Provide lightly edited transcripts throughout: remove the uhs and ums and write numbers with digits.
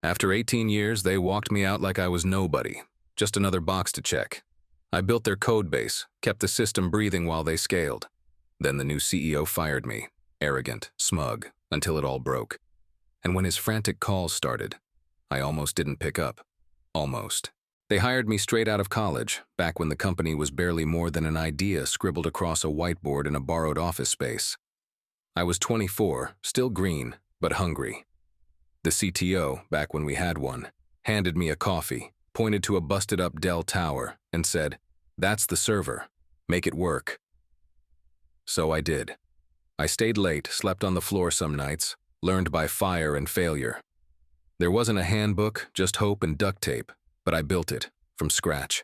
After 18 years, they walked me out like I was nobody, just another box to check. I built their code base, kept the system breathing while they scaled. Then the new CEO fired me, arrogant, smug, until it all broke. And when his frantic calls started, I almost didn't pick up. Almost. They hired me straight out of college, back when the company was barely more than an idea scribbled across a whiteboard in a borrowed office space. I was 24, still green, but hungry. The CTO, back when we had one, handed me a coffee, pointed to a busted-up Dell tower, and said, "That's the server. Make it work." So I did. I stayed late, slept on the floor some nights, learned by fire and failure. There wasn't a handbook, just hope and duct tape, but I built it, from scratch.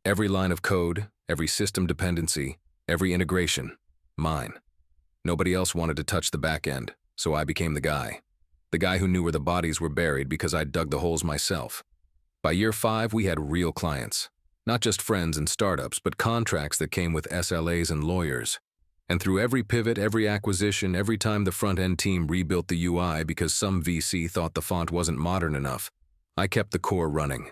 Every line of code, every system dependency, every integration, mine. Nobody else wanted to touch the back end, so I became the guy. The guy who knew where the bodies were buried because I'd dug the holes myself. By year 5, we had real clients. Not just friends and startups, but contracts that came with SLAs and lawyers. And through every pivot, every acquisition, every time the front-end team rebuilt the UI because some VC thought the font wasn't modern enough, I kept the core running.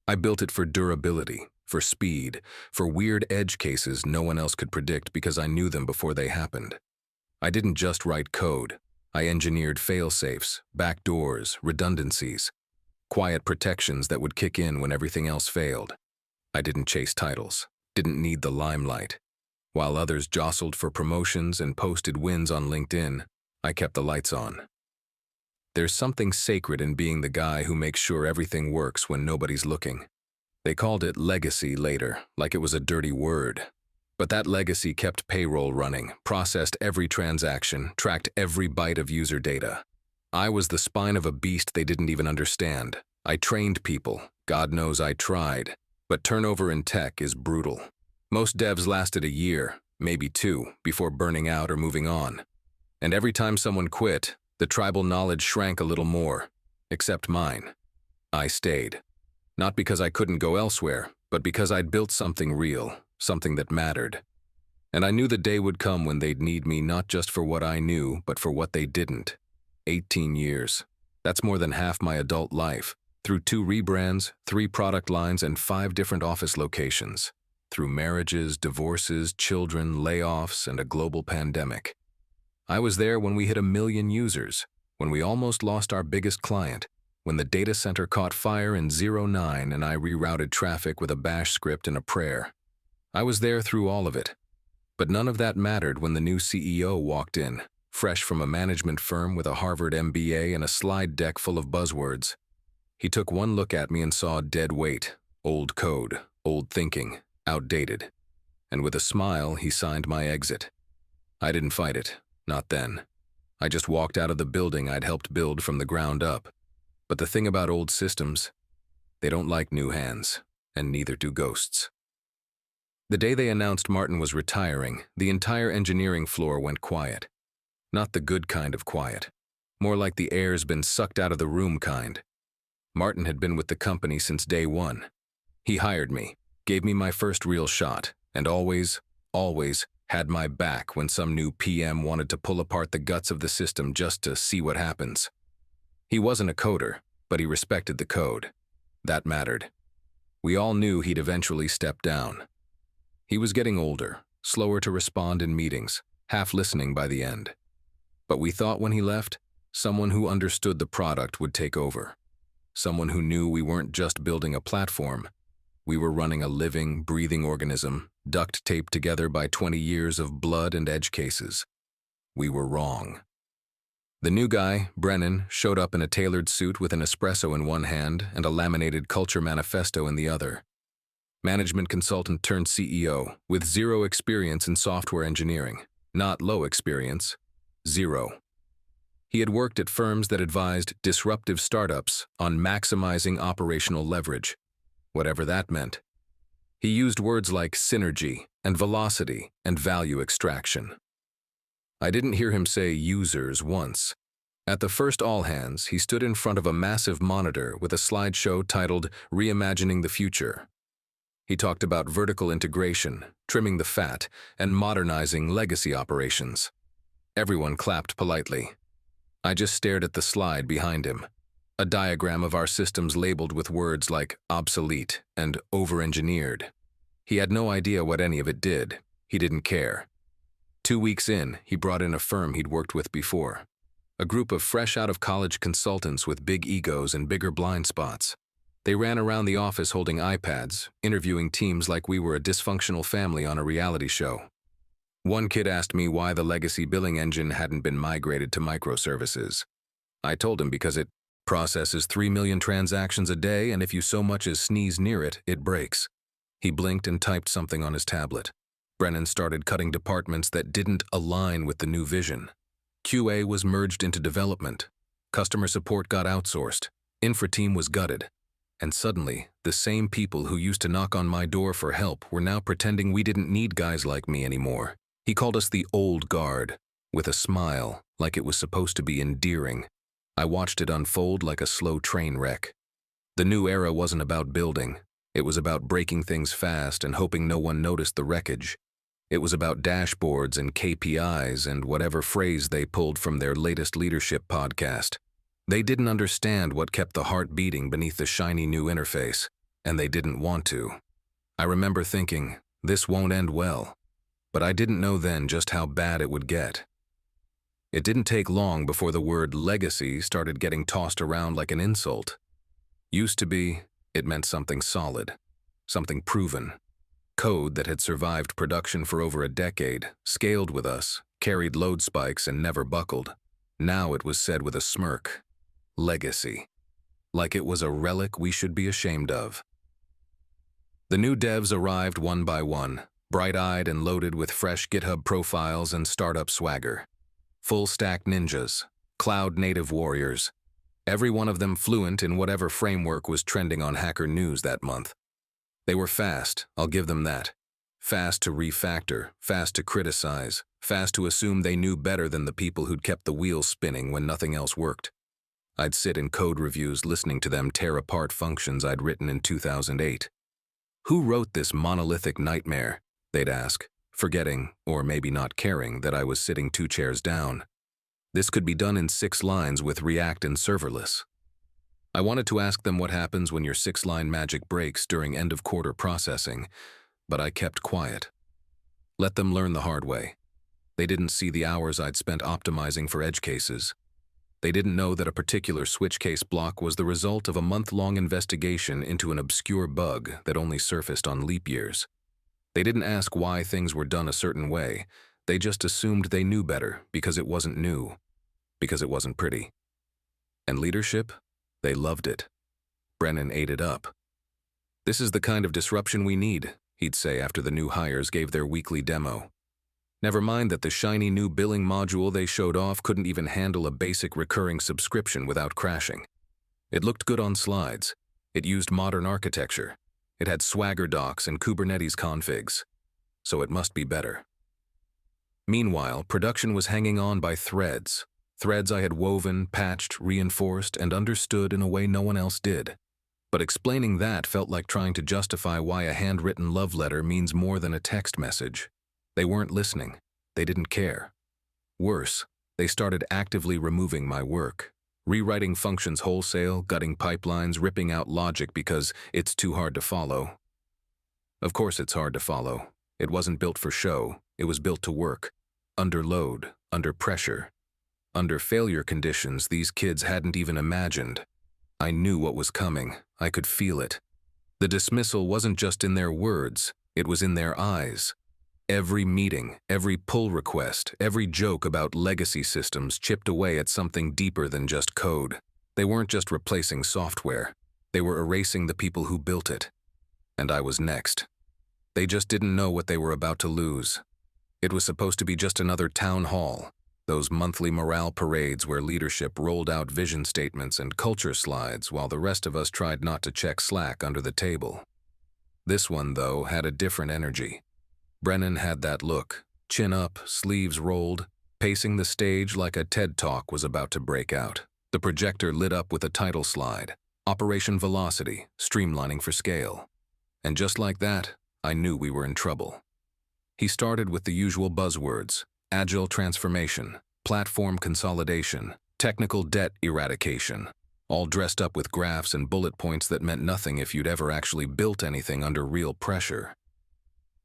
I built it for durability, for speed, for weird edge cases no one else could predict because I knew them before they happened. I didn't just write code. I engineered fail-safes, backdoors, redundancies, quiet protections that would kick in when everything else failed. I didn't chase titles, didn't need the limelight. While others jostled for promotions and posted wins on LinkedIn, I kept the lights on. There's something sacred in being the guy who makes sure everything works when nobody's looking. They called it legacy later, like it was a dirty word. But that legacy kept payroll running, processed every transaction, tracked every byte of user data. I was the spine of a beast they didn't even understand. I trained people, God knows I tried, but turnover in tech is brutal. Most devs lasted a year, maybe 2, before burning out or moving on. And every time someone quit, the tribal knowledge shrank a little more, except mine. I stayed. Not because I couldn't go elsewhere, but because I'd built something real, something that mattered. And I knew the day would come when they'd need me not just for what I knew, but for what they didn't. 18 years. That's more than half my adult life, through 2 rebrands, 3 product lines, and 5 different office locations. Through marriages, divorces, children, layoffs, and a global pandemic. I was there when we hit 1 million users, when we almost lost our biggest client, when the data center caught fire in 09 and I rerouted traffic with a bash script and a prayer. I was there through all of it. But none of that mattered when the new CEO walked in, fresh from a management firm with a Harvard MBA and a slide deck full of buzzwords. He took one look at me and saw dead weight, old code, old thinking, outdated. And with a smile, he signed my exit. I didn't fight it, not then. I just walked out of the building I'd helped build from the ground up. But the thing about old systems, they don't like new hands, and neither do ghosts. The day they announced Martin was retiring, the entire engineering floor went quiet. Not the good kind of quiet. More like the air's been sucked out of the room kind. Martin had been with the company since day 1. He hired me, gave me my first real shot, and always had my back when some new PM wanted to pull apart the guts of the system just to see what happens. He wasn't a coder, but he respected the code. That mattered. We all knew he'd eventually step down. He was getting older, slower to respond in meetings, half listening by the end. But we thought when he left, someone who understood the product would take over. Someone who knew we weren't just building a platform. We were running a living, breathing organism, duct taped together by 20 years of blood and edge cases. We were wrong. The new guy, Brennan, showed up in a tailored suit with an espresso in one hand and a laminated culture manifesto in the other. Management consultant turned CEO, with 0 experience in software engineering. Not low experience, 0. He had worked at firms that advised disruptive startups on maximizing operational leverage, whatever that meant. He used words like synergy and velocity and value extraction. I didn't hear him say users once. At the first all-hands, he stood in front of a massive monitor with a slideshow titled Reimagining the Future. He talked about vertical integration, trimming the fat, and modernizing legacy operations. Everyone clapped politely. I just stared at the slide behind him. A diagram of our systems labeled with words like obsolete and over-engineered. He had no idea what any of it did. He didn't care. 2 weeks in, he brought in a firm he'd worked with before. A group of fresh-out-of-college consultants with big egos and bigger blind spots. They ran around the office holding iPads, interviewing teams like we were a dysfunctional family on a reality show. One kid asked me why the legacy billing engine hadn't been migrated to microservices. I told him because it processes 3 million transactions a day, and if you so much as sneeze near it, it breaks. He blinked and typed something on his tablet. Brennan started cutting departments that didn't align with the new vision. QA was merged into development. Customer support got outsourced. Infra team was gutted. And suddenly, the same people who used to knock on my door for help were now pretending we didn't need guys like me anymore. He called us the old guard, with a smile, like it was supposed to be endearing. I watched it unfold like a slow train wreck. The new era wasn't about building. It was about breaking things fast and hoping no one noticed the wreckage. It was about dashboards and KPIs and whatever phrase they pulled from their latest leadership podcast. They didn't understand what kept the heart beating beneath the shiny new interface, and they didn't want to. I remember thinking, this won't end well. But I didn't know then just how bad it would get. It didn't take long before the word legacy started getting tossed around like an insult. Used to be, it meant something solid, something proven. Code that had survived production for over a decade, scaled with us, carried load spikes and never buckled. Now it was said with a smirk. Legacy. Like it was a relic we should be ashamed of. The new devs arrived one by one, bright-eyed and loaded with fresh GitHub profiles and startup swagger. Full-stack ninjas, cloud-native warriors. Every one of them fluent in whatever framework was trending on Hacker News that month. They were fast, I'll give them that. Fast to refactor, fast to criticize, fast to assume they knew better than the people who'd kept the wheels spinning when nothing else worked. I'd sit in code reviews listening to them tear apart functions I'd written in 2008. Who wrote this monolithic nightmare? They'd ask, forgetting, or maybe not caring, that I was sitting 2 chairs down. This could be done in 6 lines with React and serverless. I wanted to ask them what happens when your 6-line magic breaks during end-of-quarter processing, but I kept quiet. Let them learn the hard way. They didn't see the hours I'd spent optimizing for edge cases. They didn't know that a particular switch case block was the result of a month-long investigation into an obscure bug that only surfaced on leap years. They didn't ask why things were done a certain way. They just assumed they knew better because it wasn't new, because it wasn't pretty. And leadership? They loved it. Brennan ate it up. This is the kind of disruption we need, he'd say after the new hires gave their weekly demo. Never mind that the shiny new billing module they showed off couldn't even handle a basic recurring subscription without crashing. It looked good on slides. It used modern architecture. It had Swagger docs and Kubernetes configs. So it must be better. Meanwhile, production was hanging on by threads. Threads I had woven, patched, reinforced, and understood in a way no one else did. But explaining that felt like trying to justify why a handwritten love letter means more than a text message. They weren't listening. They didn't care. Worse, they started actively removing my work, rewriting functions wholesale, gutting pipelines, ripping out logic because it's too hard to follow. Of course it's hard to follow. It wasn't built for show. It was built to work. Under load, under pressure. Under failure conditions these kids hadn't even imagined. I knew what was coming. I could feel it. The dismissal wasn't just in their words, it was in their eyes. Every meeting, every pull request, every joke about legacy systems chipped away at something deeper than just code. They weren't just replacing software. They were erasing the people who built it. And I was next. They just didn't know what they were about to lose. It was supposed to be just another town hall. Those monthly morale parades where leadership rolled out vision statements and culture slides while the rest of us tried not to check Slack under the table. This one, though, had a different energy. Brennan had that look, chin up, sleeves rolled, pacing the stage like a TED Talk was about to break out. The projector lit up with a title slide, Operation Velocity, Streamlining for Scale. And just like that, I knew we were in trouble. He started with the usual buzzwords: agile transformation, platform consolidation, technical debt eradication. all dressed up with graphs and bullet points that meant nothing if you'd ever actually built anything under real pressure.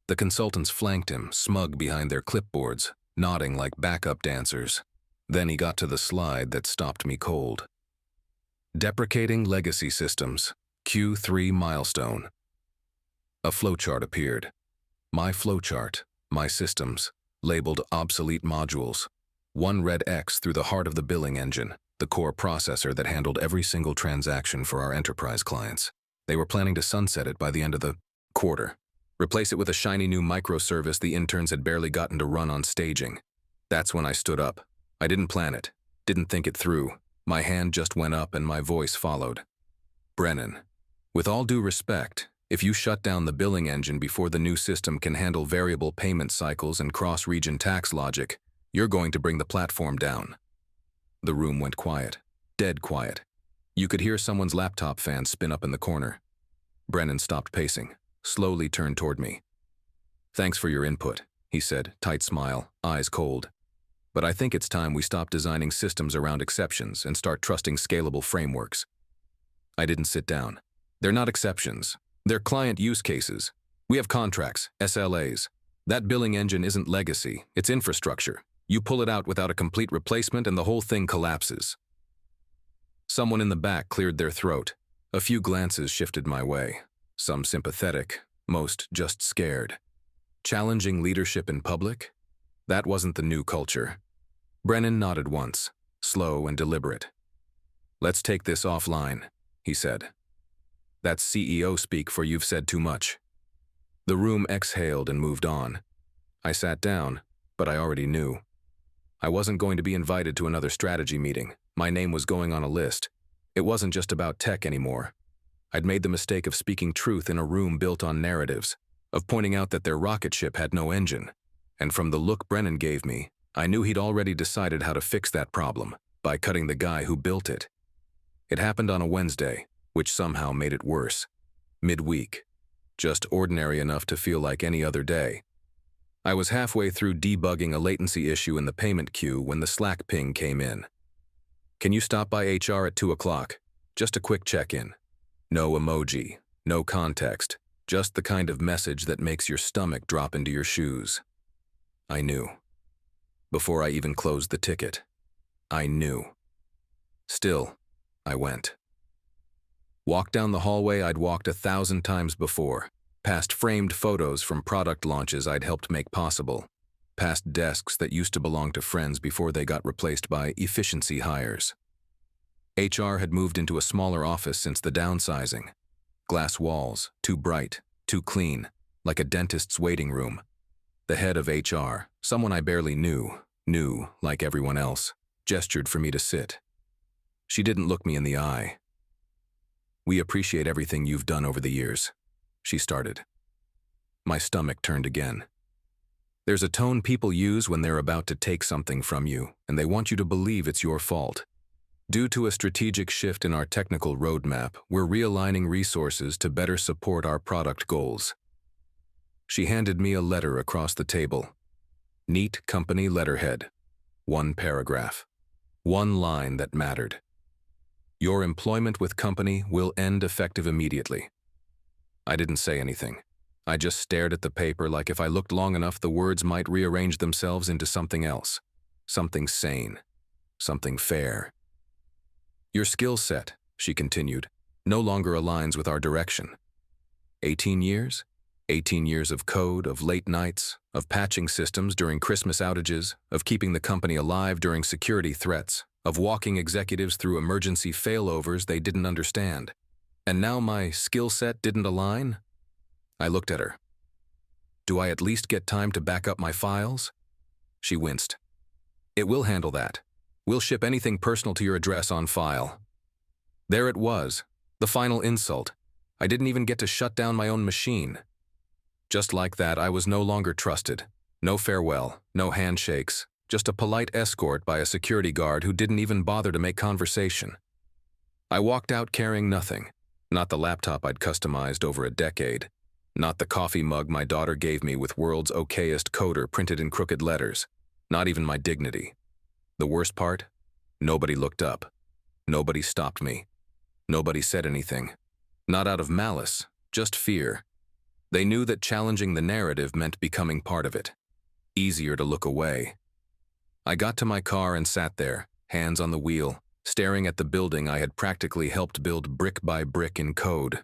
The consultants flanked him, smug behind their clipboards, nodding like backup dancers. Then he got to the slide that stopped me cold. Deprecating legacy systems, Q3 milestone. A flowchart appeared. My flowchart, my systems, labeled obsolete modules. One red X through the heart of the billing engine, the core processor that handled every single transaction for our enterprise clients. They were planning to sunset it by the end of the quarter. Replace it with a shiny new microservice the interns had barely gotten to run on staging. That's when I stood up. I didn't plan it, didn't think it through. My hand just went up and my voice followed. Brennan, with all due respect, if you shut down the billing engine before the new system can handle variable payment cycles and cross-region tax logic, you're going to bring the platform down. The room went quiet, dead quiet. You could hear someone's laptop fan spin up in the corner. Brennan stopped pacing, slowly turned toward me. Thanks for your input, he said, tight smile, eyes cold. But I think it's time we stop designing systems around exceptions and start trusting scalable frameworks. I didn't sit down. They're not exceptions. They're client use cases. We have contracts, SLAs. That billing engine isn't legacy, it's infrastructure. You pull it out without a complete replacement and the whole thing collapses. Someone in the back cleared their throat. A few glances shifted my way. Some sympathetic, most just scared. Challenging leadership in public? That wasn't the new culture. Brennan nodded once, slow and deliberate. Let's take this offline, he said. That's CEO speak for you've said too much. The room exhaled and moved on. I sat down, but I already knew. I wasn't going to be invited to another strategy meeting. My name was going on a list. It wasn't just about tech anymore. I'd made the mistake of speaking truth in a room built on narratives, of pointing out that their rocket ship had no engine. And from the look Brennan gave me, I knew he'd already decided how to fix that problem, by cutting the guy who built it. It happened on a Wednesday, which somehow made it worse. Midweek. Just ordinary enough to feel like any other day. I was halfway through debugging a latency issue in the payment queue when the Slack ping came in. Can you stop by HR at 2 o'clock? Just a quick check-in. No emoji, no context, just the kind of message that makes your stomach drop into your shoes. I knew. Before I even closed the ticket. I knew. Still, I went. Walked down the hallway I'd walked 1,000 times before, past framed photos from product launches I'd helped make possible, past desks that used to belong to friends before they got replaced by efficiency hires. HR had moved into a smaller office since the downsizing. Glass walls, too bright, too clean, like a dentist's waiting room. The head of HR, someone I barely knew, like everyone else, gestured for me to sit. She didn't look me in the eye. We appreciate everything you've done over the years, she started. My stomach turned again. There's a tone people use when they're about to take something from you, and they want you to believe it's your fault. Due to a strategic shift in our technical roadmap, we're realigning resources to better support our product goals. She handed me a letter across the table. Neat company letterhead. One paragraph. One line that mattered. Your employment with company will end effective immediately. I didn't say anything. I just stared at the paper like if I looked long enough the words might rearrange themselves into something else. Something sane. Something fair. Your skill set, she continued, no longer aligns with our direction. 18 years? 18 years of code, of late nights, of patching systems during Christmas outages, of keeping the company alive during security threats, of walking executives through emergency failovers they didn't understand. And now my skill set didn't align? I looked at her. Do I at least get time to back up my files? She winced. It will handle that. We'll ship anything personal to your address on file. There it was, the final insult. I didn't even get to shut down my own machine. Just like that, I was no longer trusted. No farewell, no handshakes, just a polite escort by a security guard who didn't even bother to make conversation. I walked out carrying nothing. Not the laptop I'd customized over a decade. Not the coffee mug my daughter gave me with world's okayest coder printed in crooked letters. Not even my dignity. The worst part? Nobody looked up. Nobody stopped me. Nobody said anything. Not out of malice, just fear. They knew that challenging the narrative meant becoming part of it. Easier to look away. I got to my car and sat there, hands on the wheel, staring at the building I had practically helped build brick by brick in code.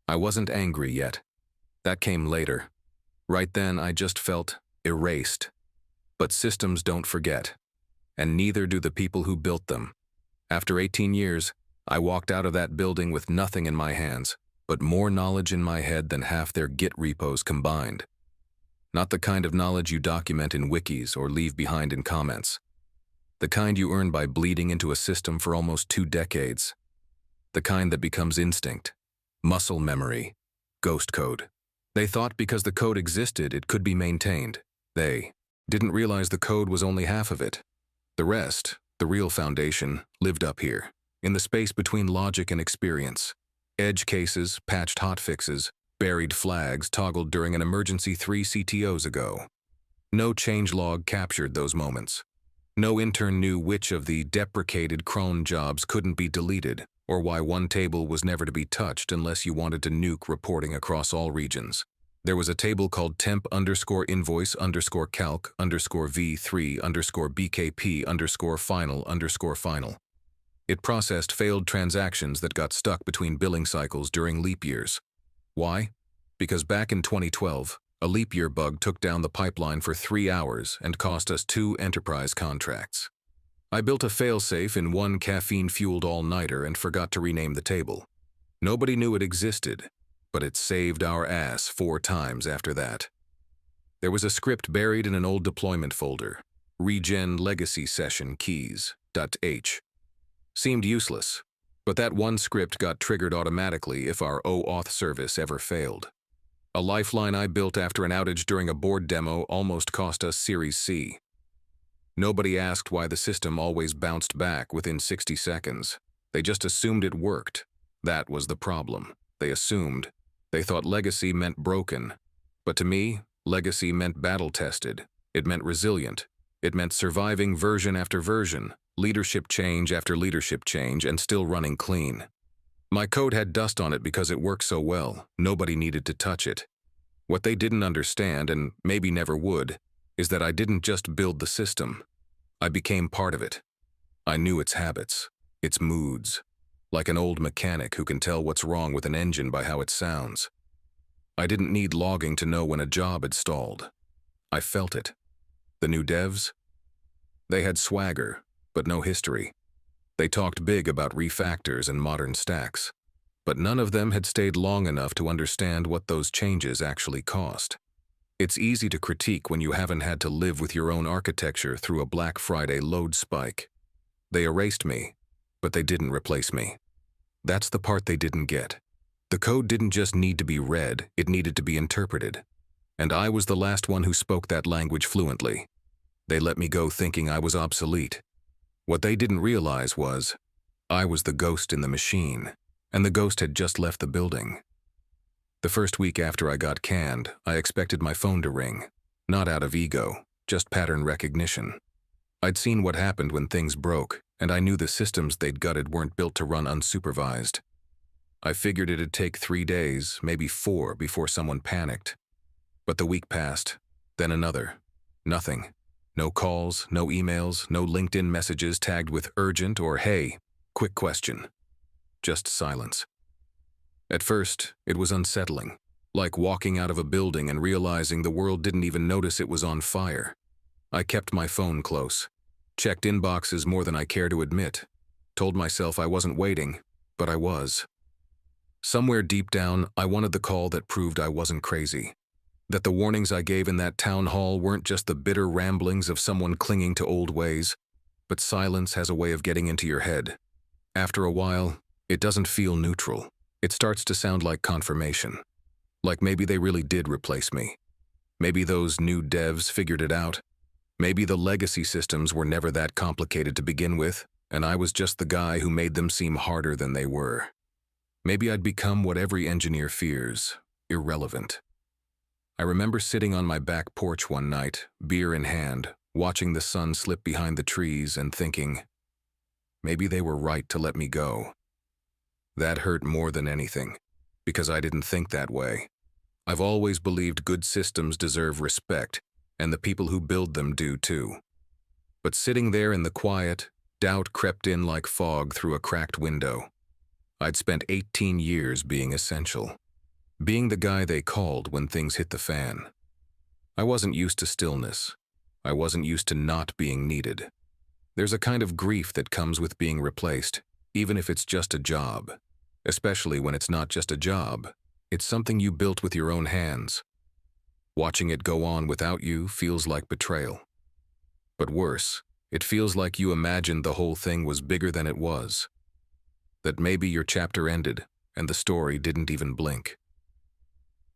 I wasn't angry yet. That came later. Right then, I just felt erased. But systems don't forget. And neither do the people who built them. After 18 years, I walked out of that building with nothing in my hands, but more knowledge in my head than half their Git repos combined. Not the kind of knowledge you document in wikis or leave behind in comments. The kind you earn by bleeding into a system for almost 2 decades. The kind that becomes instinct, muscle memory, ghost code. They thought because the code existed, it could be maintained. They didn't realize the code was only half of it. The rest, the real foundation, lived up here, in the space between logic and experience. Edge cases, patched hotfixes, buried flags toggled during an emergency 3 CTOs ago. No changelog captured those moments. No intern knew which of the deprecated cron jobs couldn't be deleted, or why one table was never to be touched unless you wanted to nuke reporting across all regions. There was a table called temp_invoice_calc_v3_bkp_final_final. It processed failed transactions that got stuck between billing cycles during leap years. Why? Because back in 2012, a leap year bug took down the pipeline for 3 hours and cost us 2 enterprise contracts. I built a failsafe in one caffeine-fueled all-nighter and forgot to rename the table. Nobody knew it existed, but it saved our ass 4 times after that. There was a script buried in an old deployment folder, regen legacy session keys.h. Seemed useless, but that one script got triggered automatically if our OAuth service ever failed. A lifeline I built after an outage during a board demo almost cost us Series C. Nobody asked why the system always bounced back within 60 seconds. They just assumed it worked. That was the problem. They assumed. They thought legacy meant broken. But to me, legacy meant battle-tested. It meant resilient. It meant surviving version after version, leadership change after leadership change, and still running clean. My code had dust on it because it worked so well. Nobody needed to touch it. What they didn't understand, and maybe never would, is that I didn't just build the system. I became part of it. I knew its habits, its moods, like an old mechanic who can tell what's wrong with an engine by how it sounds. I didn't need logging to know when a job had stalled. I felt it. The new devs? They had swagger, but no history. They talked big about refactors and modern stacks, but none of them had stayed long enough to understand what those changes actually cost. It's easy to critique when you haven't had to live with your own architecture through a Black Friday load spike. They erased me, but they didn't replace me. That's the part they didn't get. The code didn't just need to be read, it needed to be interpreted. And I was the last one who spoke that language fluently. They let me go thinking I was obsolete. What they didn't realize was, I was the ghost in the machine, and the ghost had just left the building. The first week after I got canned, I expected my phone to ring, not out of ego, just pattern recognition. I'd seen what happened when things broke, and I knew the systems they'd gutted weren't built to run unsupervised. I figured it'd take 3 days, maybe 4, before someone panicked. But the week passed, then another. Nothing. No calls, no emails, no LinkedIn messages tagged with urgent or hey, quick question. Just silence. At first, it was unsettling, like walking out of a building and realizing the world didn't even notice it was on fire. I kept my phone close, checked inboxes more than I care to admit, told myself I wasn't waiting, but I was. Somewhere deep down, I wanted the call that proved I wasn't crazy. That the warnings I gave in that town hall weren't just the bitter ramblings of someone clinging to old ways, but silence has a way of getting into your head. After a while, it doesn't feel neutral. It starts to sound like confirmation. Like maybe they really did replace me. Maybe those new devs figured it out. Maybe the legacy systems were never that complicated to begin with, and I was just the guy who made them seem harder than they were. Maybe I'd become what every engineer fears, irrelevant. I remember sitting on my back porch one night, beer in hand, watching the sun slip behind the trees and thinking, maybe they were right to let me go. That hurt more than anything, because I didn't think that way. I've always believed good systems deserve respect, and the people who build them do too. But sitting there in the quiet, doubt crept in like fog through a cracked window. I'd spent 18 years being essential, being the guy they called when things hit the fan. I wasn't used to stillness. I wasn't used to not being needed. There's a kind of grief that comes with being replaced, even if it's just a job. Especially when it's not just a job, it's something you built with your own hands. Watching it go on without you feels like betrayal. But worse, it feels like you imagined the whole thing was bigger than it was. That maybe your chapter ended, and the story didn't even blink.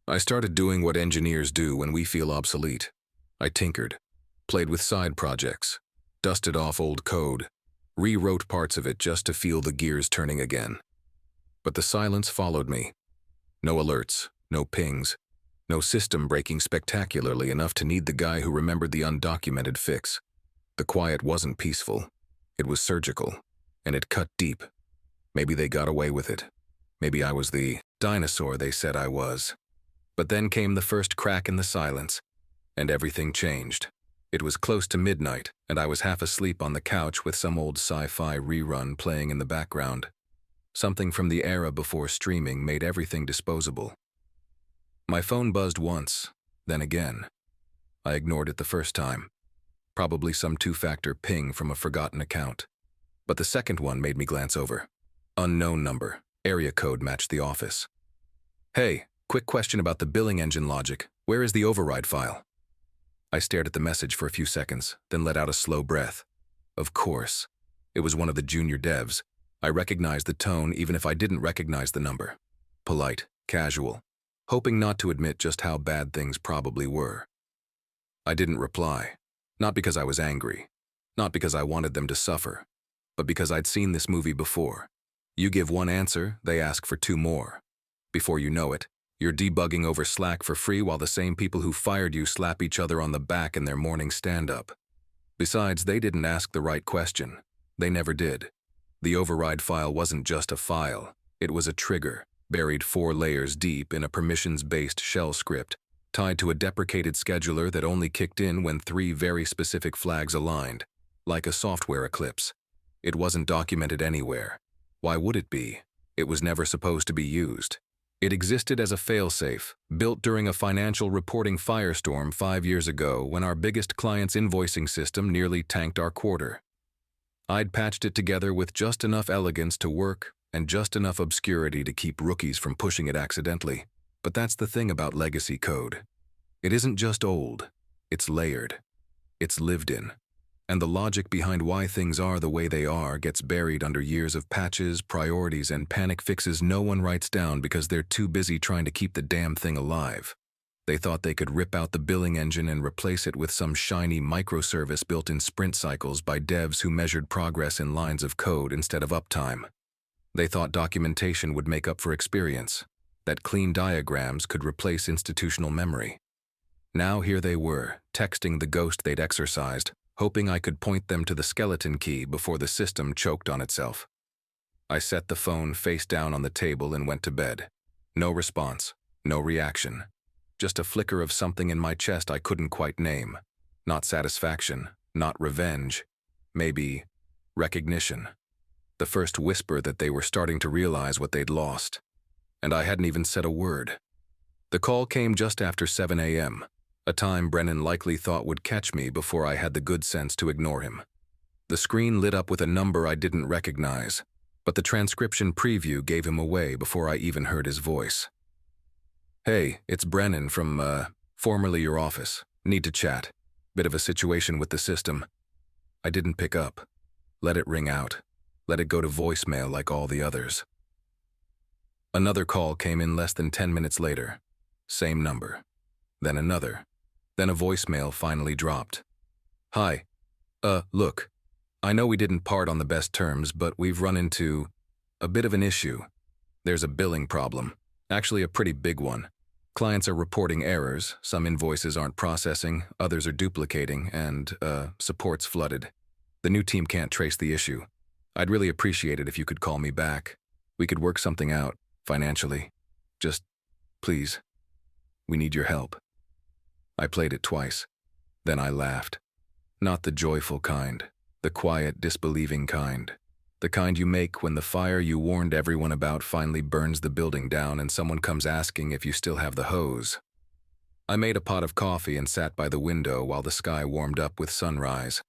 I started doing what engineers do when we feel obsolete. I tinkered, played with side projects, dusted off old code, rewrote parts of it just to feel the gears turning again. But the silence followed me. No alerts, no pings, no system breaking spectacularly enough to need the guy who remembered the undocumented fix. The quiet wasn't peaceful. It was surgical, and it cut deep. Maybe they got away with it. Maybe I was the dinosaur they said I was. But then came the first crack in the silence, and everything changed. It was close to midnight, and I was half asleep on the couch with some old sci-fi rerun playing in the background. Something from the era before streaming made everything disposable. My phone buzzed once, then again. I ignored it the first time. Probably some two-factor ping from a forgotten account. But the second one made me glance over. Unknown number. Area code matched the office. Hey, quick question about the billing engine logic. Where is the override file? I stared at the message for a few seconds, then let out a slow breath. Of course. It was one of the junior devs. I recognized the tone even if I didn't recognize the number. Polite, casual, hoping not to admit just how bad things probably were. I didn't reply. Not because I was angry. Not because I wanted them to suffer. But because I'd seen this movie before. You give one answer, they ask for two more. Before you know it, you're debugging over Slack for free while the same people who fired you slap each other on the back in their morning stand-up. Besides, they didn't ask the right question. They never did. The override file wasn't just a file. It was a trigger, buried 4 layers deep in a permissions-based shell script, tied to a deprecated scheduler that only kicked in when 3 very specific flags aligned, like a software eclipse. It wasn't documented anywhere. Why would it be? It was never supposed to be used. It existed as a failsafe, built during a financial reporting firestorm 5 years ago when our biggest client's invoicing system nearly tanked our quarter. I'd patched it together with just enough elegance to work and just enough obscurity to keep rookies from pushing it accidentally. But that's the thing about legacy code. It isn't just old, it's layered. It's lived in. And the logic behind why things are the way they are gets buried under years of patches, priorities, and panic fixes no one writes down because they're too busy trying to keep the damn thing alive. They thought they could rip out the billing engine and replace it with some shiny microservice built in sprint cycles by devs who measured progress in lines of code instead of uptime. They thought documentation would make up for experience, that clean diagrams could replace institutional memory. Now here they were, texting the ghost they'd exorcised, hoping I could point them to the skeleton key before the system choked on itself. I set the phone face down on the table and went to bed. No response, no reaction. Just a flicker of something in my chest I couldn't quite name. Not satisfaction, not revenge. Maybe recognition. The first whisper that they were starting to realize what they'd lost. And I hadn't even said a word. The call came just after 7 a.m., a time Brennan likely thought would catch me before I had the good sense to ignore him. The screen lit up with a number I didn't recognize, but the transcription preview gave him away before I even heard his voice. Hey, it's Brennan from, formerly your office. Need to chat. Bit of a situation with the system. I didn't pick up. Let it ring out. Let it go to voicemail like all the others. Another call came in less than 10 minutes later. Same number. Then another. Then a voicemail finally dropped. Hi. Look. I know we didn't part on the best terms, but we've run into a bit of an issue. There's a billing problem. Actually a pretty big one. Clients are reporting errors, some invoices aren't processing, others are duplicating, and, support's flooded. The new team can't trace the issue. I'd really appreciate it if you could call me back. We could work something out, financially. Just, please, we need your help. I played it twice. Then I laughed. Not the joyful kind, the quiet, disbelieving kind. The kind you make when the fire you warned everyone about finally burns the building down and someone comes asking if you still have the hose. I made a pot of coffee and sat by the window while the sky warmed up with sunrise.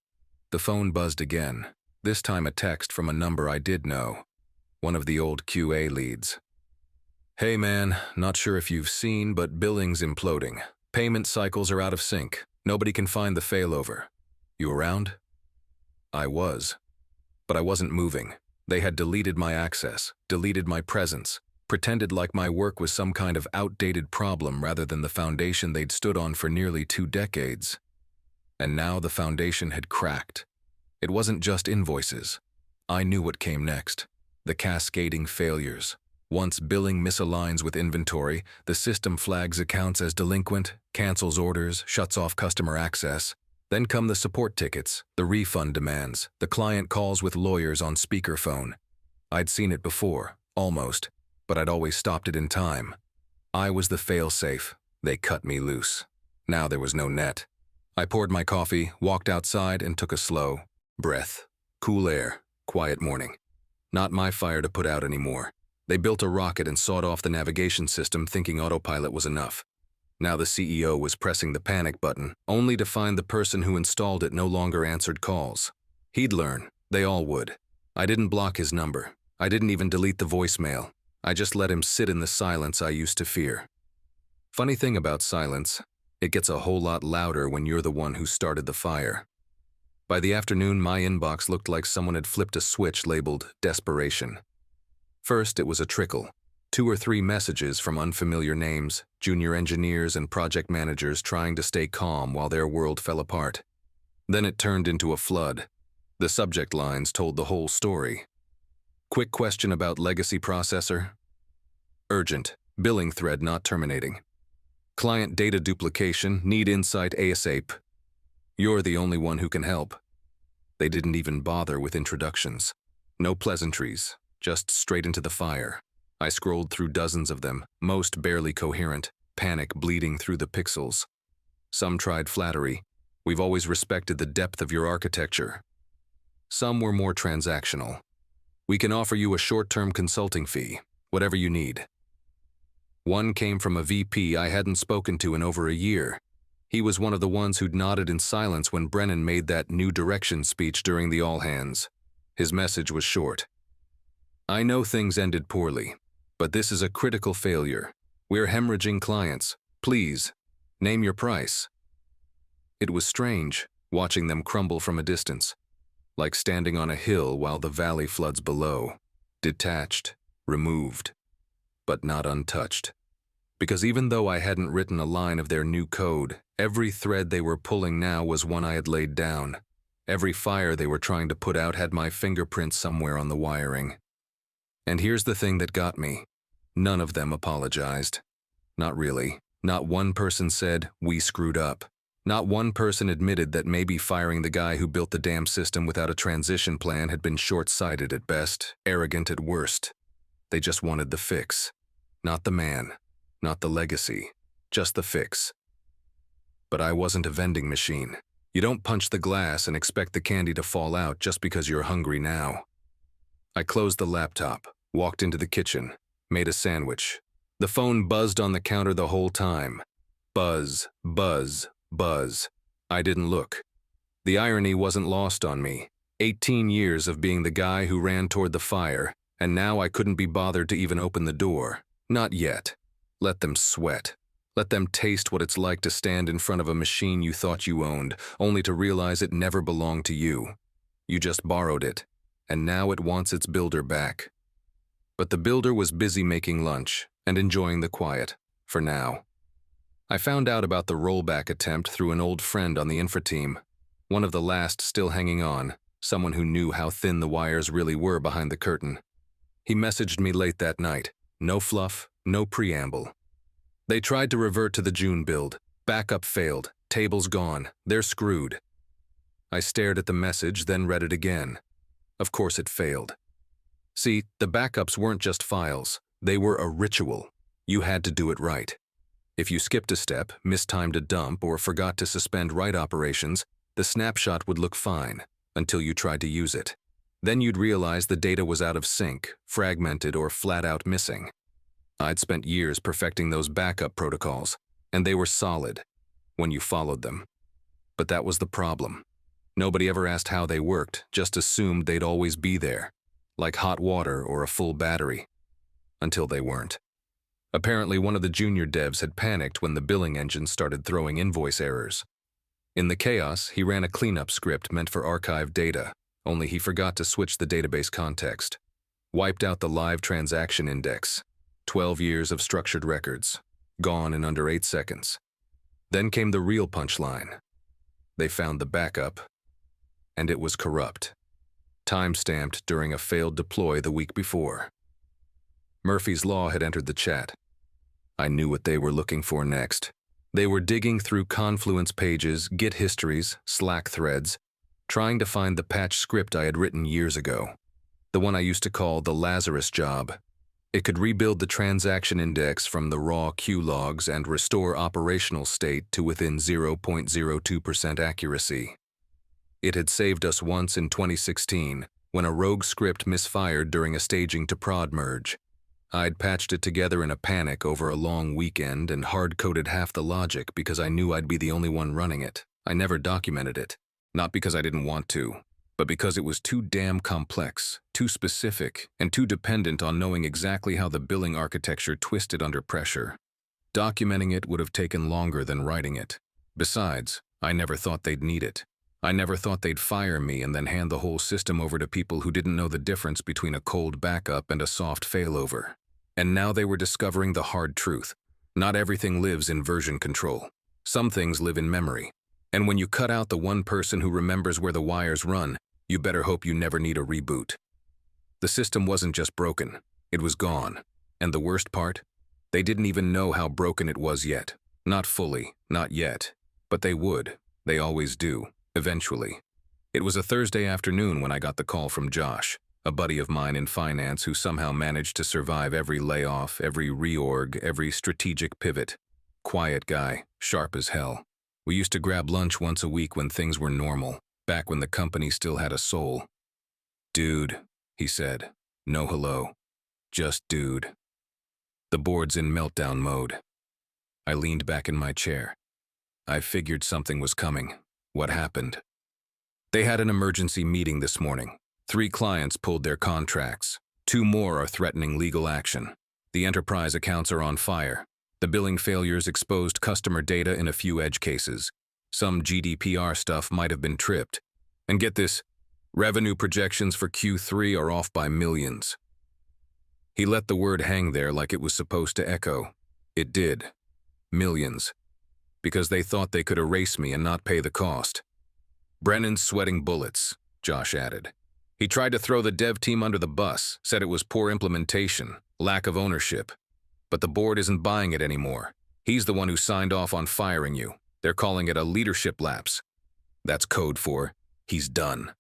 The phone buzzed again, this time a text from a number I did know, one of the old QA leads. Hey man, not sure if you've seen, but billing's imploding. Payment cycles are out of sync. Nobody can find the failover. You around? I was. But I wasn't moving. They had deleted my access, deleted my presence, pretended like my work was some kind of outdated problem rather than the foundation they'd stood on for nearly 2 decades. And now the foundation had cracked. It wasn't just invoices. I knew what came next. The cascading failures. Once billing misaligns with inventory, the system flags accounts as delinquent, cancels orders, shuts off customer access. Then come the support tickets, the refund demands, the client calls with lawyers on speakerphone. I'd seen it before, almost, but I'd always stopped it in time. I was the fail-safe. They cut me loose. Now there was no net. I poured my coffee, walked outside, and took a slow breath. Cool air, quiet morning. Not my fire to put out anymore. They built a rocket and sawed off the navigation system thinking autopilot was enough. Now the CEO was pressing the panic button, only to find the person who installed it no longer answered calls. He'd learn. They all would. I didn't block his number. I didn't even delete the voicemail. I just let him sit in the silence I used to fear. Funny thing about silence, it gets a whole lot louder when you're the one who started the fire. By the afternoon, my inbox looked like someone had flipped a switch labeled desperation. First, it was a trickle. 2 or 3 messages from unfamiliar names, junior engineers and project managers trying to stay calm while their world fell apart. Then it turned into a flood. The subject lines told the whole story. Quick question about legacy processor. Urgent. Billing thread not terminating. Client data duplication. Need insight ASAP. You're the only one who can help. They didn't even bother with introductions. No pleasantries. Just straight into the fire. I scrolled through dozens of them, most barely coherent, panic bleeding through the pixels. Some tried flattery. We've always respected the depth of your architecture. Some were more transactional. We can offer you a short-term consulting fee, whatever you need. One came from a VP I hadn't spoken to in over a year. He was one of the ones who'd nodded in silence when Brennan made that new direction speech during the all-hands. His message was short. I know things ended poorly, but this is a critical failure. We're hemorrhaging clients. Please, name your price. It was strange, watching them crumble from a distance, like standing on a hill while the valley floods below, detached, removed, but not untouched. Because even though I hadn't written a line of their new code, every thread they were pulling now was one I had laid down. Every fire they were trying to put out had my fingerprint somewhere on the wiring. And here's the thing that got me. None of them apologized. Not really. Not one person said, we screwed up. Not one person admitted that maybe firing the guy who built the damn system without a transition plan had been short-sighted at best, arrogant at worst. They just wanted the fix. Not the man. Not the legacy. Just the fix. But I wasn't a vending machine. You don't punch the glass and expect the candy to fall out just because you're hungry now. I closed the laptop. Walked into the kitchen, made a sandwich. The phone buzzed on the counter the whole time. Buzz, buzz, buzz. I didn't look. The irony wasn't lost on me. 18 years of being the guy who ran toward the fire, and now I couldn't be bothered to even open the door. Not yet. Let them sweat. Let them taste what it's like to stand in front of a machine you thought you owned, only to realize it never belonged to you. You just borrowed it, and now it wants its builder back. But the builder was busy making lunch and enjoying the quiet, for now. I found out about the rollback attempt through an old friend on the infra team, one of the last still hanging on, someone who knew how thin the wires really were behind the curtain. He messaged me late that night. No fluff, no preamble. They tried to revert to the June build. Backup failed. Table's gone. They're screwed. I stared at the message, then read it again. Of course it failed. See, the backups weren't just files. They were a ritual. You had to do it right. If you skipped a step, mistimed a dump, or forgot to suspend write operations, the snapshot would look fine until you tried to use it. Then you'd realize the data was out of sync, fragmented, or flat out missing. I'd spent years perfecting those backup protocols, and they were solid when you followed them. But that was the problem. Nobody ever asked how they worked, just assumed they'd always be there, like hot water or a full battery, until they weren't. Apparently, one of the junior devs had panicked when the billing engine started throwing invoice errors. In the chaos, he ran a cleanup script meant for archived data, only he forgot to switch the database context. Wiped out the live transaction index. 12 years of structured records, gone in under 8 seconds. Then came the real punchline. They found the backup, and it was corrupt. Time-stamped during a failed deploy the week before. Murphy's Law had entered the chat. I knew what they were looking for next. They were digging through Confluence pages, Git histories, Slack threads, trying to find the patch script I had written years ago. The one I used to call the Lazarus job. It could rebuild the transaction index from the raw Q logs and restore operational state to within 0.02% accuracy. It had saved us once in 2016 when a rogue script misfired during a staging to prod merge. I'd patched it together in a panic over a long weekend and hard-coded half the logic because I knew I'd be the only one running it. I never documented it, not because I didn't want to, but because it was too damn complex, too specific, and too dependent on knowing exactly how the billing architecture twisted under pressure. Documenting it would have taken longer than writing it. Besides, I never thought they'd need it. I never thought they'd fire me and then hand the whole system over to people who didn't know the difference between a cold backup and a soft failover. And now they were discovering the hard truth. Not everything lives in version control. Some things live in memory. And when you cut out the one person who remembers where the wires run, you better hope you never need a reboot. The system wasn't just broken, it was gone. And the worst part? They didn't even know how broken it was yet. Not fully, not yet. But they would. They always do. Eventually. It was a Thursday afternoon when I got the call from Josh, a buddy of mine in finance who somehow managed to survive every layoff, every reorg, every strategic pivot. Quiet guy, sharp as hell. We used to grab lunch once a week when things were normal, back when the company still had a soul. Dude, he said. No hello. Just dude. The board's in meltdown mode. I leaned back in my chair. I figured something was coming. What happened? They had an emergency meeting this morning. 3 clients pulled their contracts. 2 more are threatening legal action. The enterprise accounts are on fire. The billing failures exposed customer data in a few edge cases. Some GDPR stuff might have been tripped. And get this, revenue projections for Q3 are off by millions. He let the word hang there like it was supposed to echo. It did. Millions. Because they thought they could erase me and not pay the cost. Brennan's sweating bullets, Josh added. He tried to throw the dev team under the bus, said it was poor implementation, lack of ownership. But the board isn't buying it anymore. He's the one who signed off on firing you. They're calling it a leadership lapse. That's code for, he's done.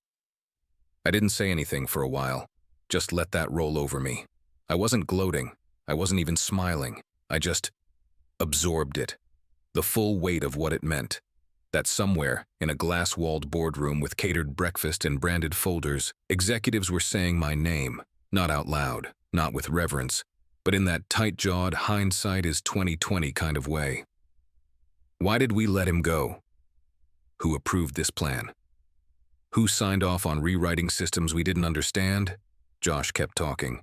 I didn't say anything for a while, just let that roll over me. I wasn't gloating, I wasn't even smiling. I just absorbed it. The full weight of what it meant. That somewhere, in a glass-walled boardroom with catered breakfast and branded folders, executives were saying my name, not out loud, not with reverence, but in that tight-jawed, hindsight is 2020 kind of way. Why did we let him go? Who approved this plan? Who signed off on rewriting systems we didn't understand? Josh kept talking.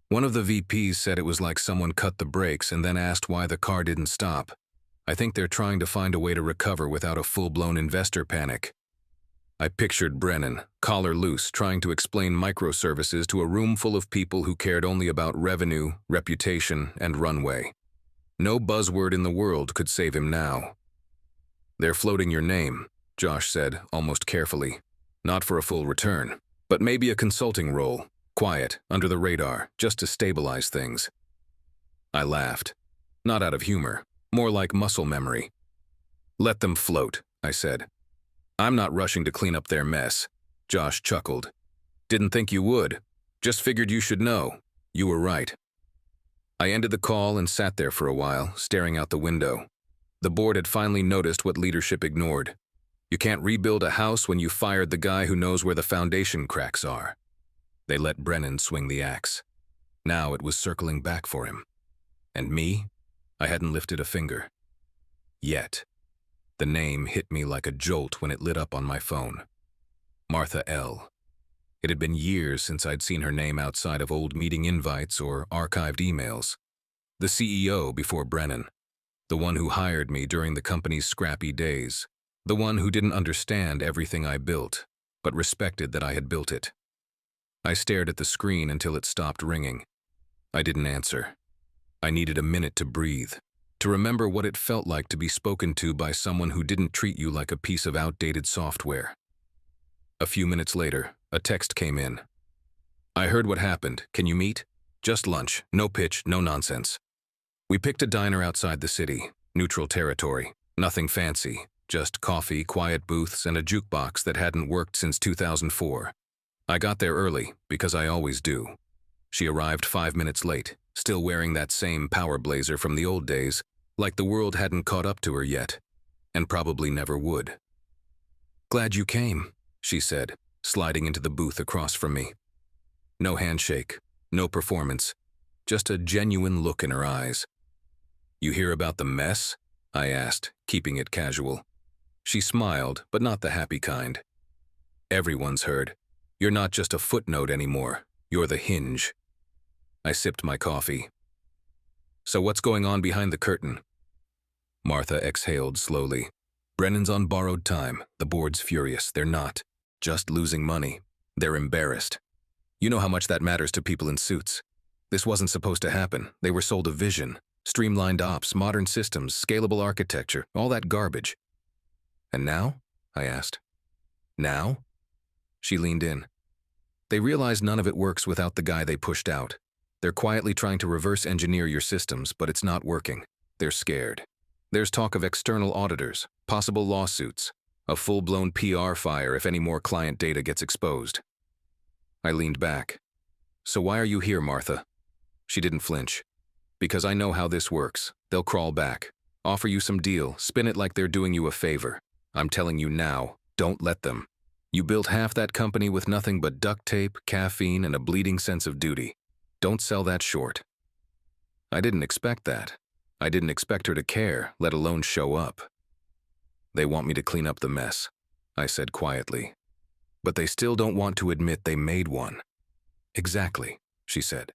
One of the VPs said it was like someone cut the brakes and then asked why the car didn't stop. I think they're trying to find a way to recover without a full-blown investor panic. I pictured Brennan, collar loose, trying to explain microservices to a room full of people who cared only about revenue, reputation, and runway. No buzzword in the world could save him now. They're floating your name, Josh said, almost carefully. Not for a full return, but maybe a consulting role, quiet, under the radar, just to stabilize things. I laughed. Not out of humor. More like muscle memory. Let them float, I said. I'm not rushing to clean up their mess. Josh chuckled. Didn't think you would. Just figured you should know. You were right. I ended the call and sat there for a while, staring out the window. The board had finally noticed what leadership ignored. You can't rebuild a house when you fired the guy who knows where the foundation cracks are. They let Brennan swing the axe. Now it was circling back for him. And me? I hadn't lifted a finger. Yet. The name hit me like a jolt when it lit up on my phone. Martha L. It had been years since I'd seen her name outside of old meeting invites or archived emails. The CEO before Brennan. The one who hired me during the company's scrappy days. The one who didn't understand everything I built, but respected that I had built it. I stared at the screen until it stopped ringing. I didn't answer. I needed a minute to breathe, to remember what it felt like to be spoken to by someone who didn't treat you like a piece of outdated software. A few minutes later, a text came in. I heard what happened. Can you meet? Just lunch. No pitch, no nonsense. We picked a diner outside the city, neutral territory, nothing fancy, just coffee, quiet booths, and a jukebox that hadn't worked since 2004. I got there early, because I always do. She arrived 5 minutes late, still wearing that same power blazer from the old days, like the world hadn't caught up to her yet, and probably never would. Glad you came, she said, sliding into the booth across from me. No handshake, no performance, just a genuine look in her eyes. You hear about the mess? I asked, keeping it casual. She smiled, but not the happy kind. Everyone's heard. You're not just a footnote anymore. You're the hinge. I sipped my coffee. So what's going on behind the curtain? Martha exhaled slowly. Brennan's on borrowed time. The board's furious. They're not just losing money. They're embarrassed. You know how much that matters to people in suits. This wasn't supposed to happen. They were sold a vision. Streamlined ops, modern systems, scalable architecture, all that garbage. And now? I asked. Now? She leaned in. They realize none of it works without the guy they pushed out. They're quietly trying to reverse engineer your systems, but it's not working. They're scared. There's talk of external auditors, possible lawsuits, a full-blown PR fire if any more client data gets exposed. I leaned back. So why are you here, Martha? She didn't flinch. Because I know how this works. They'll crawl back, offer you some deal, spin it like they're doing you a favor. I'm telling you now, don't let them. You built half that company with nothing but duct tape, caffeine, and a bleeding sense of duty. Don't sell that short. I didn't expect that. I didn't expect her to care, let alone show up. They want me to clean up the mess, I said quietly. But they still don't want to admit they made one. Exactly, she said.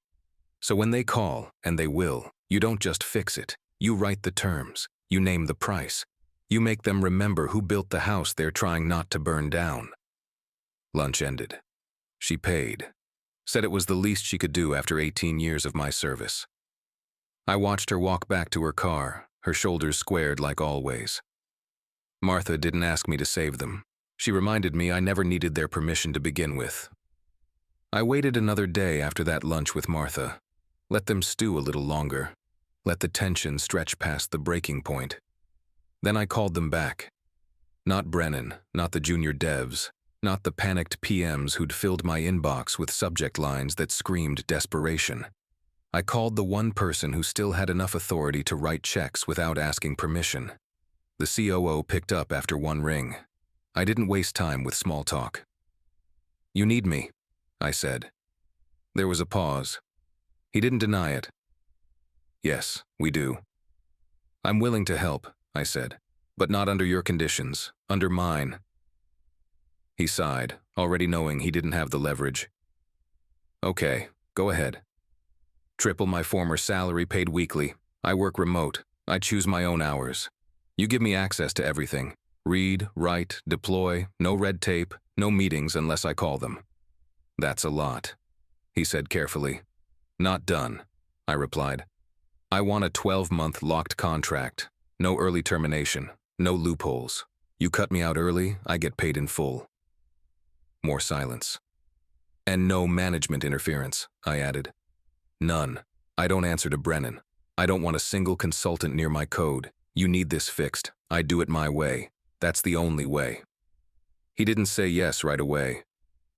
So when they call, and they will, you don't just fix it. You write the terms. You name the price. You make them remember who built the house they're trying not to burn down. Lunch ended. She paid. Said it was the least she could do after 18 years of my service. I watched her walk back to her car, her shoulders squared like always. Martha didn't ask me to save them. She reminded me I never needed their permission to begin with. I waited another day after that lunch with Martha. Let them stew a little longer. Let the tension stretch past the breaking point. Then I called them back. Not Brennan, not the junior devs, not the panicked PMs who'd filled my inbox with subject lines that screamed desperation. I called the one person who still had enough authority to write checks without asking permission. The COO picked up after one ring. I didn't waste time with small talk. You need me, I said. There was a pause. He didn't deny it. Yes, we do. I'm willing to help, I said, but not under your conditions, under mine. He sighed, already knowing he didn't have the leverage. Okay, go ahead. Triple my former salary paid weekly. I work remote. I choose my own hours. You give me access to everything. Read, write, deploy, no red tape, no meetings unless I call them. That's a lot, he said carefully. Not done, I replied. I want a 12-month locked contract. No early termination, no loopholes. You cut me out early, I get paid in full. More silence. And no management interference, I added. None. I don't answer to Brennan. I don't want a single consultant near my code. You need this fixed. I do it my way. That's the only way. He didn't say yes right away.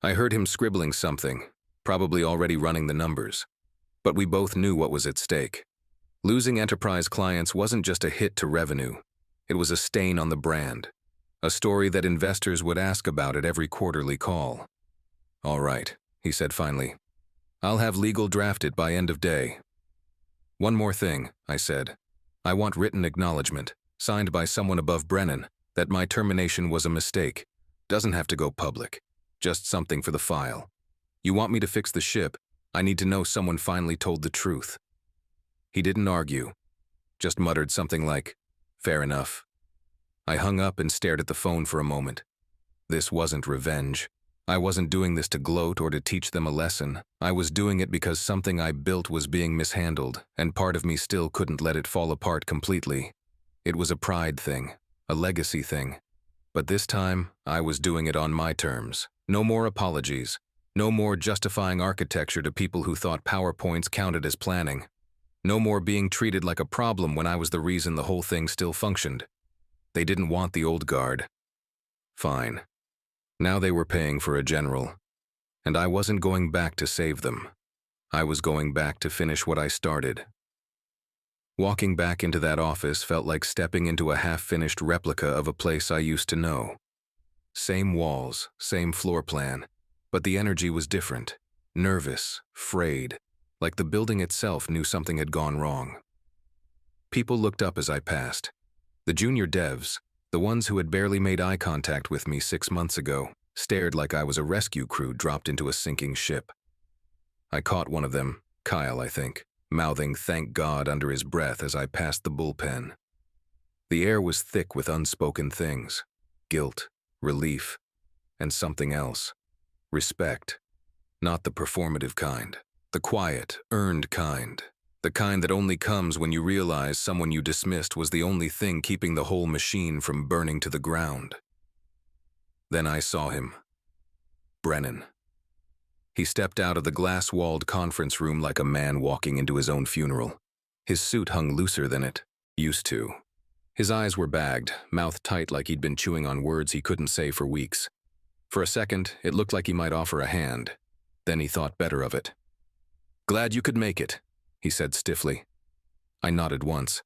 I heard him scribbling something, probably already running the numbers. But we both knew what was at stake. Losing enterprise clients wasn't just a hit to revenue. It was a stain on the brand, a story that investors would ask about at every quarterly call. "All right," he said finally. "I'll have legal drafted by end of day." "One more thing," I said. "I want written acknowledgement, signed by someone above Brennan, that my termination was a mistake. Doesn't have to go public. Just something for the file. You want me to fix the ship? I need to know someone finally told the truth." He didn't argue, just muttered something like, "Fair enough." I hung up and stared at the phone for a moment. This wasn't revenge. I wasn't doing this to gloat or to teach them a lesson. I was doing it because something I built was being mishandled, and part of me still couldn't let it fall apart completely. It was a pride thing, a legacy thing. But this time, I was doing it on my terms. No more apologies. No more justifying architecture to people who thought PowerPoints counted as planning. No more being treated like a problem when I was the reason the whole thing still functioned. They didn't want the old guard. Fine. Now they were paying for a general. And I wasn't going back to save them. I was going back to finish what I started. Walking back into that office felt like stepping into a half-finished replica of a place I used to know. Same walls, same floor plan, but the energy was different. Nervous, frayed, like the building itself knew something had gone wrong. People looked up as I passed. The junior devs, the ones who had barely made eye contact with me 6 months ago, stared like I was a rescue crew dropped into a sinking ship. I caught one of them, Kyle, I think, mouthing "thank God" under his breath as I passed the bullpen. The air was thick with unspoken things: guilt, relief, and something else. Respect. Not the performative kind. The quiet, earned kind. The kind that only comes when you realize someone you dismissed was the only thing keeping the whole machine from burning to the ground. Then I saw him. Brennan. He stepped out of the glass-walled conference room like a man walking into his own funeral. His suit hung looser than it used to. His eyes were bagged, mouth tight like he'd been chewing on words he couldn't say for weeks. For a second, it looked like he might offer a hand. Then he thought better of it. "Glad you could make it," he said stiffly. I nodded once.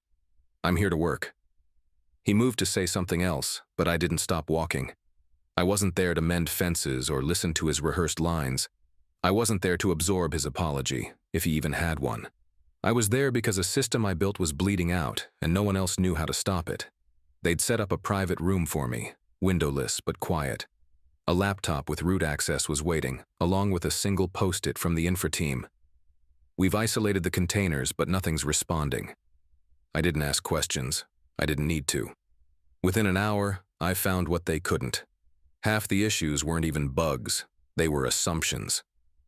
"I'm here to work." He moved to say something else, but I didn't stop walking. I wasn't there to mend fences or listen to his rehearsed lines. I wasn't there to absorb his apology, if he even had one. I was there because a system I built was bleeding out, and no one else knew how to stop it. They'd set up a private room for me, windowless but quiet. A laptop with root access was waiting, along with a single post-it from the infra team. "We've isolated the containers, but nothing's responding." I didn't ask questions. I didn't need to. Within an hour, I found what they couldn't. Half the issues weren't even bugs. They were assumptions.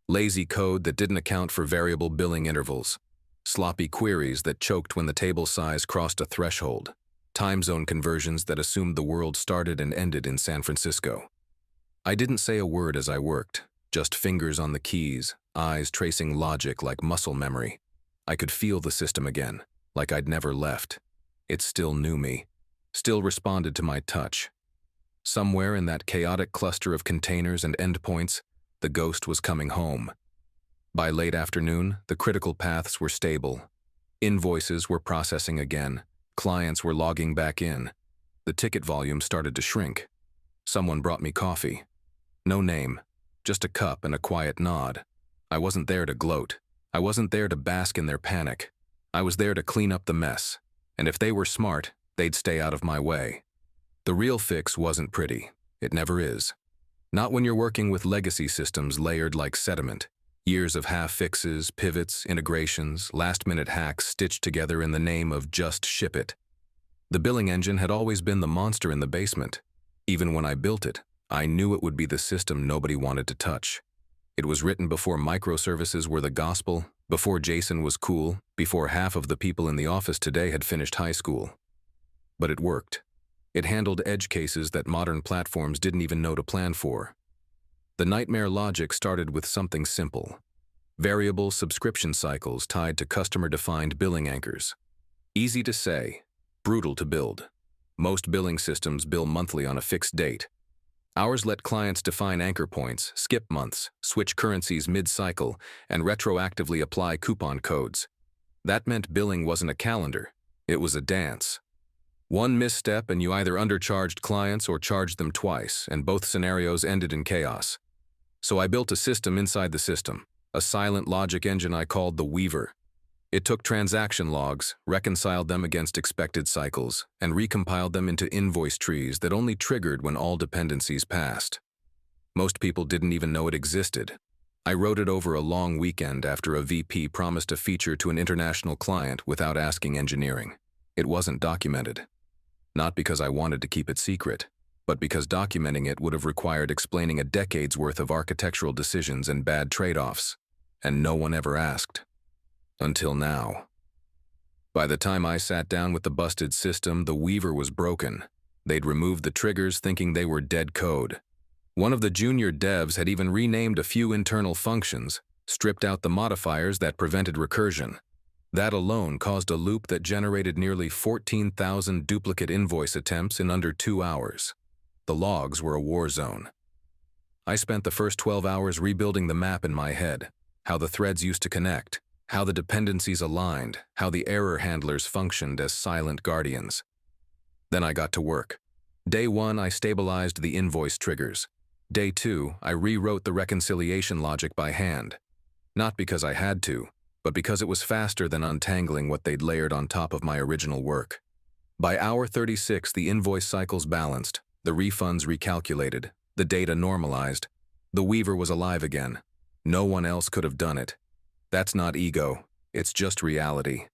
Lazy code that didn't account for variable billing intervals. Sloppy queries that choked when the table size crossed a threshold. Time zone conversions that assumed the world started and ended in San Francisco. I didn't say a word as I worked, just fingers on the keys, eyes tracing logic like muscle memory. I could feel the system again, like I'd never left. It still knew me, still responded to my touch. Somewhere in that chaotic cluster of containers and endpoints, the ghost was coming home. By late afternoon, the critical paths were stable. Invoices were processing again. Clients were logging back in. The ticket volume started to shrink. Someone brought me coffee. No name, just a cup and a quiet nod. I wasn't there to gloat. I wasn't there to bask in their panic. I was there to clean up the mess. And if they were smart, they'd stay out of my way. The real fix wasn't pretty. It never is. Not when you're working with legacy systems layered like sediment. Years of half-fixes, pivots, integrations, last-minute hacks stitched together in the name of just ship it. The billing engine had always been the monster in the basement. Even when I built it, I knew it would be the system nobody wanted to touch. It was written before microservices were the gospel, before JSON was cool, before half of the people in the office today had finished high school. But it worked. It handled edge cases that modern platforms didn't even know to plan for. The nightmare logic started with something simple. Variable subscription cycles tied to customer-defined billing anchors. Easy to say, brutal to build. Most billing systems bill monthly on a fixed date. Ours let clients define anchor points, skip months, switch currencies mid-cycle, and retroactively apply coupon codes. That meant billing wasn't a calendar, it was a dance. One misstep and you either undercharged clients or charged them twice, and both scenarios ended in chaos. So I built a system inside the system, a silent logic engine I called the Weaver. It took transaction logs, reconciled them against expected cycles, and recompiled them into invoice trees that only triggered when all dependencies passed. Most people didn't even know it existed. I wrote it over a long weekend after a VP promised a feature to an international client without asking engineering. It wasn't documented. Not because I wanted to keep it secret, but because documenting it would have required explaining a decade's worth of architectural decisions and bad trade-offs, and no one ever asked. Until now. By the time I sat down with the busted system, the Weaver was broken. They'd removed the triggers thinking they were dead code. One of the junior devs had even renamed a few internal functions, stripped out the modifiers that prevented recursion. That alone caused a loop that generated nearly 14,000 duplicate invoice attempts in under 2 hours. The logs were a war zone. I spent the first 12 hours rebuilding the map in my head, how the threads used to connect, how the dependencies aligned, how the error handlers functioned as silent guardians. Then I got to work. Day 1, I stabilized the invoice triggers. Day 2, I rewrote the reconciliation logic by hand. Not because I had to, but because it was faster than untangling what they'd layered on top of my original work. By hour 36, the invoice cycles balanced, the refunds recalculated, the data normalized. The Weaver was alive again. No one else could have done it. That's not ego, it's just reality.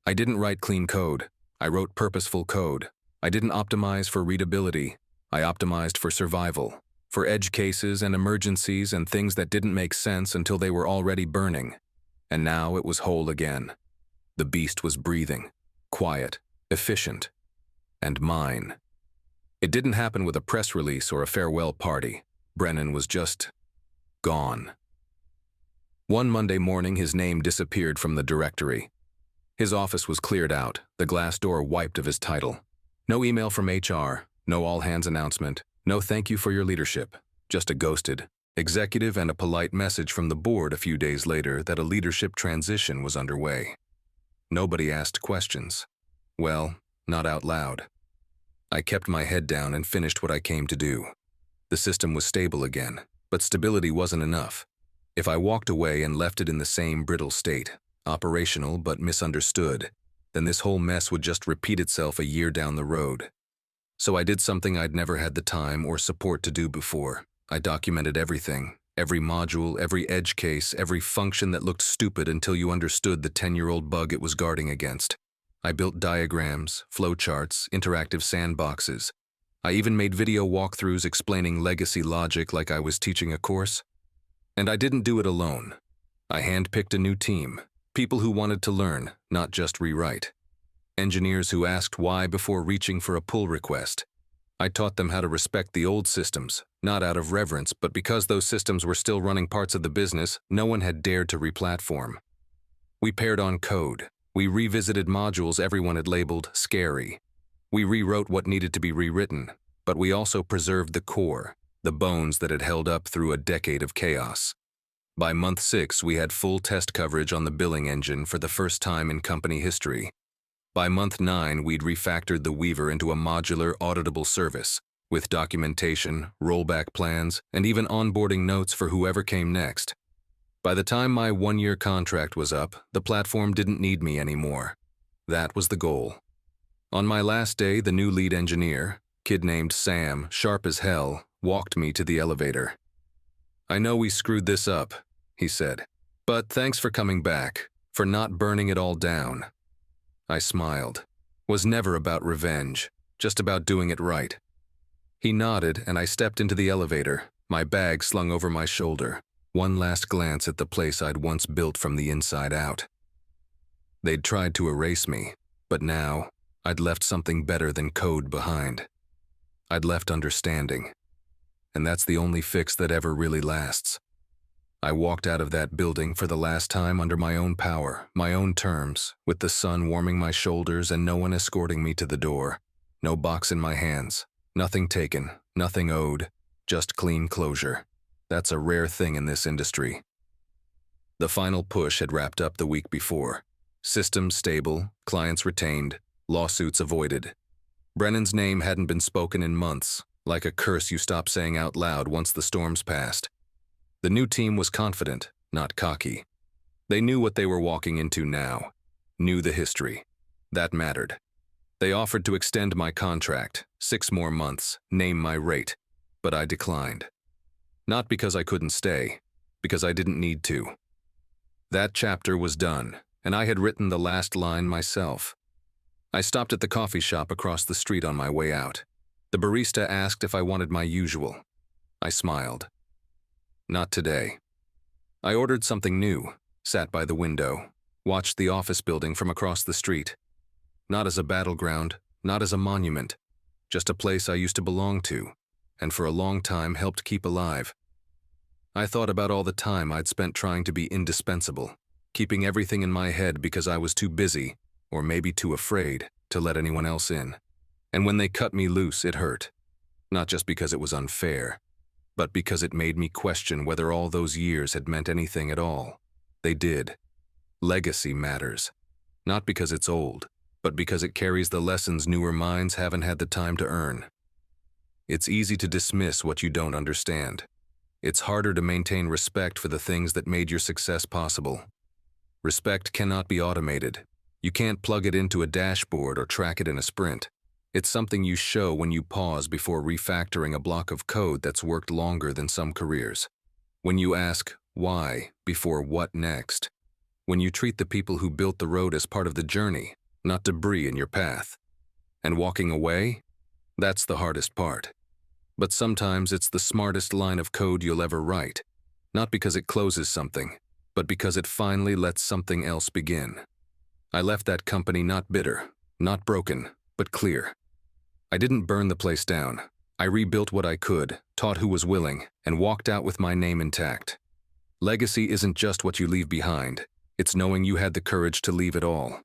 I didn't write clean code, I wrote purposeful code. I didn't optimize for readability, I optimized for survival, for edge cases and emergencies and things that didn't make sense until they were already burning. And now it was whole again. The beast was breathing, quiet, efficient, and mine. It didn't happen with a press release or a farewell party. Brennan was just gone. One Monday morning, his name disappeared from the directory. His office was cleared out, the glass door wiped of his title. No email from HR, no all-hands announcement, no thank you for your leadership, just a ghosted executive and a polite message from the board a few days later that a leadership transition was underway. Nobody asked questions. Well, not out loud. I kept my head down and finished what I came to do. The system was stable again, but stability wasn't enough. If I walked away and left it in the same brittle state, operational but misunderstood, then this whole mess would just repeat itself a year down the road. So I did something I'd never had the time or support to do before. I documented everything, every module, every edge case, every function that looked stupid until you understood the 10-year-old bug it was guarding against. I built diagrams, flowcharts, interactive sandboxes. I even made video walkthroughs explaining legacy logic like I was teaching a course. And I didn't do it alone. I handpicked a new team, people who wanted to learn, not just rewrite. Engineers who asked why before reaching for a pull request. I taught them how to respect the old systems, not out of reverence, but because those systems were still running parts of the business no one had dared to replatform. We paired on code. We revisited modules everyone had labeled scary. We rewrote what needed to be rewritten, but we also preserved the core, the bones that had held up through a decade of chaos. By month 6, we had full test coverage on the billing engine for the first time in company history. By month 9, we'd refactored the Weaver into a modular, auditable service, with documentation, rollback plans, and even onboarding notes for whoever came next. By the time my 1-year contract was up, the platform didn't need me anymore. That was the goal. On my last day, the new lead engineer, kid named Sam, sharp as hell, walked me to the elevator. "I know we screwed this up," he said, "but thanks for coming back, for not burning it all down." I smiled. Was never about revenge, just about doing it right. He nodded and I stepped into the elevator, my bag slung over my shoulder, one last glance at the place I'd once built from the inside out. They'd tried to erase me, but now I'd left something better than code behind. I'd left understanding. And that's the only fix that ever really lasts. I walked out of that building for the last time under my own power, my own terms, with the sun warming my shoulders and no one escorting me to the door. No box in my hands, nothing taken, nothing owed, just clean closure. That's a rare thing in this industry. The final push had wrapped up the week before. Systems stable, clients retained, lawsuits avoided. Brennan's name hadn't been spoken in months, like a curse you stop saying out loud once the storm's passed. The new team was confident, not cocky. They knew what they were walking into now, knew the history. That mattered. They offered to extend my contract, 6 more months, name my rate, but I declined. Not because I couldn't stay, because I didn't need to. That chapter was done, and I had written the last line myself. I stopped at the coffee shop across the street on my way out. The barista asked if I wanted my usual. I smiled. Not today. I ordered something new, sat by the window, watched the office building from across the street. Not as a battleground, not as a monument, just a place I used to belong to, and for a long time helped keep alive. I thought about all the time I'd spent trying to be indispensable, keeping everything in my head because I was too busy, or maybe too afraid, to let anyone else in. And when they cut me loose, it hurt. Not just because it was unfair, but because it made me question whether all those years had meant anything at all. They did. Legacy matters. Not because it's old, but because it carries the lessons newer minds haven't had the time to earn. It's easy to dismiss what you don't understand. It's harder to maintain respect for the things that made your success possible. Respect cannot be automated. You can't plug it into a dashboard or track it in a sprint. It's something you show when you pause before refactoring a block of code that's worked longer than some careers. When you ask, why, before what next. When you treat the people who built the road as part of the journey, not debris in your path. And walking away? That's the hardest part. But sometimes it's the smartest line of code you'll ever write. Not because it closes something, but because it finally lets something else begin. I left that company not bitter, not broken, but clear. I didn't burn the place down. I rebuilt what I could, taught who was willing, and walked out with my name intact. Legacy isn't just what you leave behind. It's knowing you had the courage to leave it all.